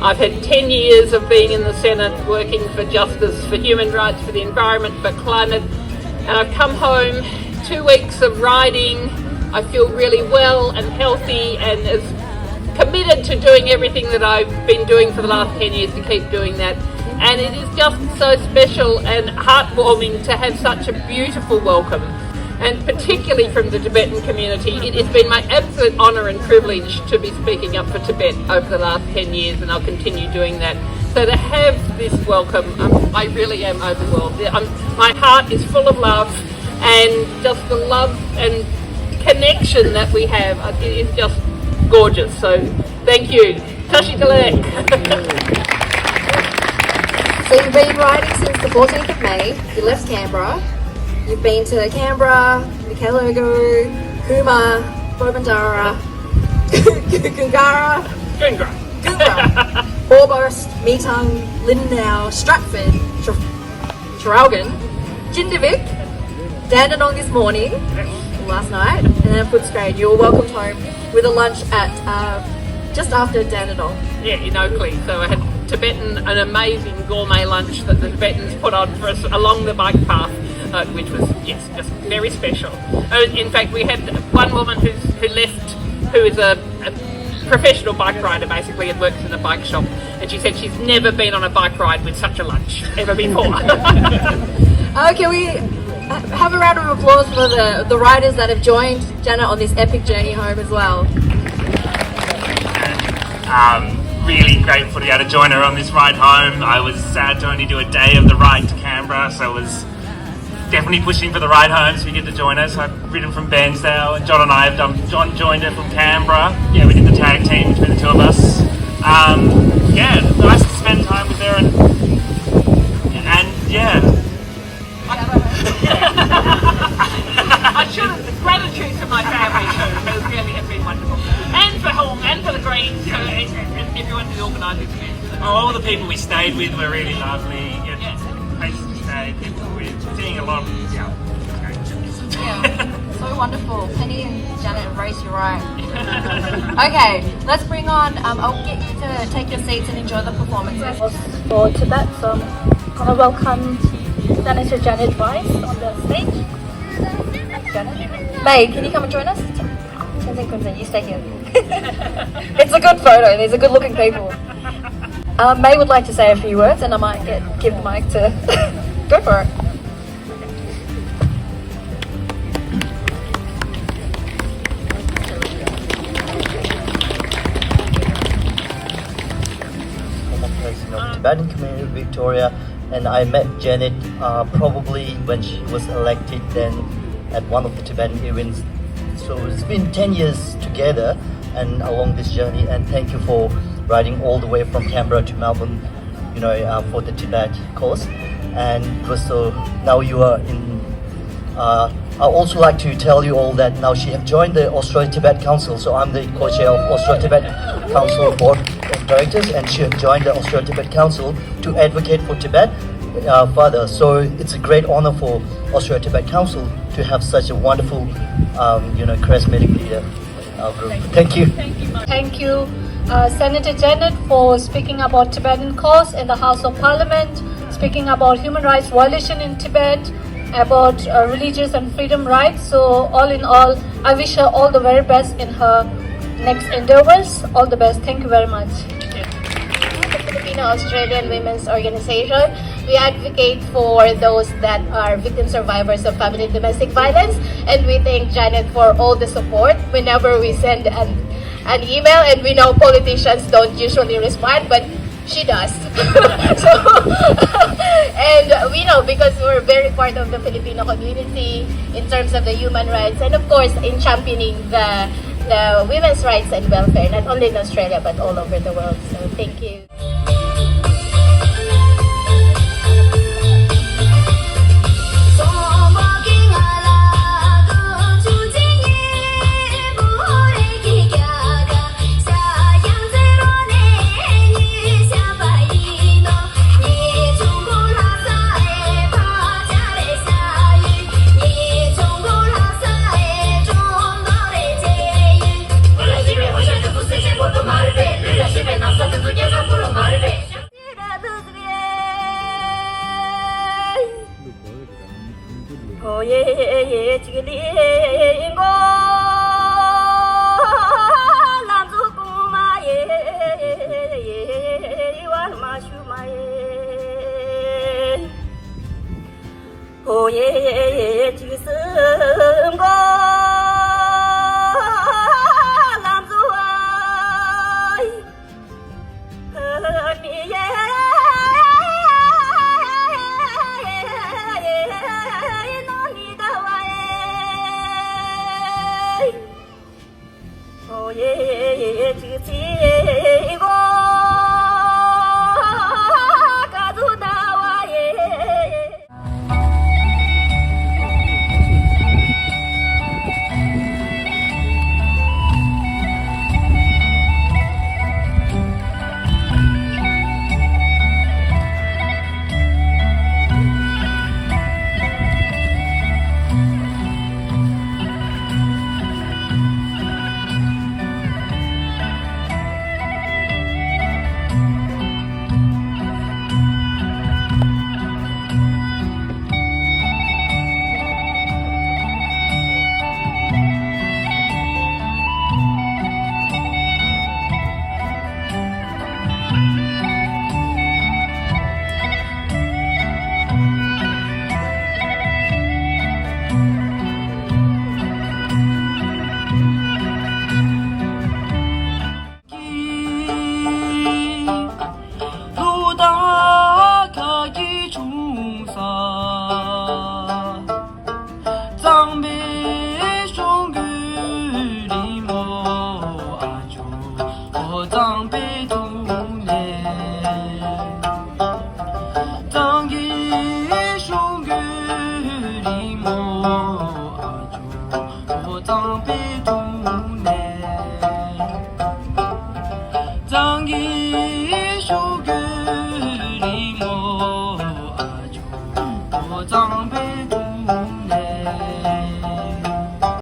I've had 10 years of being in the Senate, working for justice, for human rights, for the environment, for climate, and I've come home 2 weeks of riding. I feel really well and healthy and as committed to doing everything that I've been doing for the last 10 years to keep doing that. And it is just so special and heartwarming to have such a beautiful welcome, and particularly from the Tibetan community. It has been my absolute honour and privilege to be speaking up for Tibet over the last 10 years, and I'll continue doing that. So to have this welcome, I really am overwhelmed. My heart is full of love, and just the love and connection that we have, it is just gorgeous. So thank you. Tashi Dalek. So you've been riding since the 14th of May. You left Canberra. You've been to Canberra, Mikelogo, Cooma, Bobandara, Gungara, Orbost, Meetung, Lindau, Stratford, Traralgon, Jindivick, Dandenong this morning, last night, and then Footscray. You were welcomed home with a lunch at just after Dandenong. Yeah, in Oakley. So I had an amazing gourmet lunch that the Tibetans put on for us along the bike path, which was, yes, just very special. In fact, we had one woman who left, who is a professional bike rider basically, and works in a bike shop, and she said she's never been on a bike ride with such a lunch ever before. Can we have a round of applause for the riders that have joined Janet on this epic journey home as well? Really grateful to be able to join her on this ride home. I was sad to only do a day of the ride to Canberra, so I was definitely pushing for the ride home so you get to join us. I've ridden from Bairnsdale, and John and I have done. John joined her from Canberra. Yeah, we did the tag team between the two of us. Yeah, nice to spend time with her, and yeah. I should have gratitude to my family too, who really have been wonderful, and for Hong and for the Greens, so everyone who organised this event. All the people we stayed with were really lovely. Yeah, places to stay, people we're seeing a lot of. Yeah, so wonderful. Penny and Janet embrace you right. Okay, let's bring on. I'll get you to take your seats and enjoy the performances. For Tibet, so I'm gonna welcome Senator Janet Rice on the stage. Janet. May, can you come and join us? You stay here. It's a good photo. These are good looking people. May would like to say a few words, and I might give the mic to go for it. Tibetan community, Victoria, and I met Janet probably when she was elected then at one of the Tibetan events. So it's been 10 years together and along this journey, and thank you for riding all the way from Canberra to Melbourne, for the Tibet cause. And so now you are in, I also like to tell you all that now she have joined the Australia-Tibet Council, so I'm the co-chair of Australia-Tibet Council Board of Directors, and she have joined the Australia-Tibet Council to advocate for Tibet further. So it's a great honor for Australia-Tibet Council to have such a wonderful, charismatic leader in our group. Thank you. Thank you, Senator Janet, for speaking about Tibetan cause in the House of Parliament, speaking about human rights violation in Tibet, about religious and freedom rights. So all in all, I wish her all the very best in her next endeavors. All the best. Thank you very much. The Filipino-Australian Women's Organization, we advocate for those that are victim survivors of family and domestic violence, and we thank Janet for all the support whenever we send an email, and we know politicians don't usually respond, but she does. And we know because we're very part of the Filipino community in terms of the human rights, and of course in championing the women's rights and welfare, not only in Australia but all over the world. So thank you. Tangi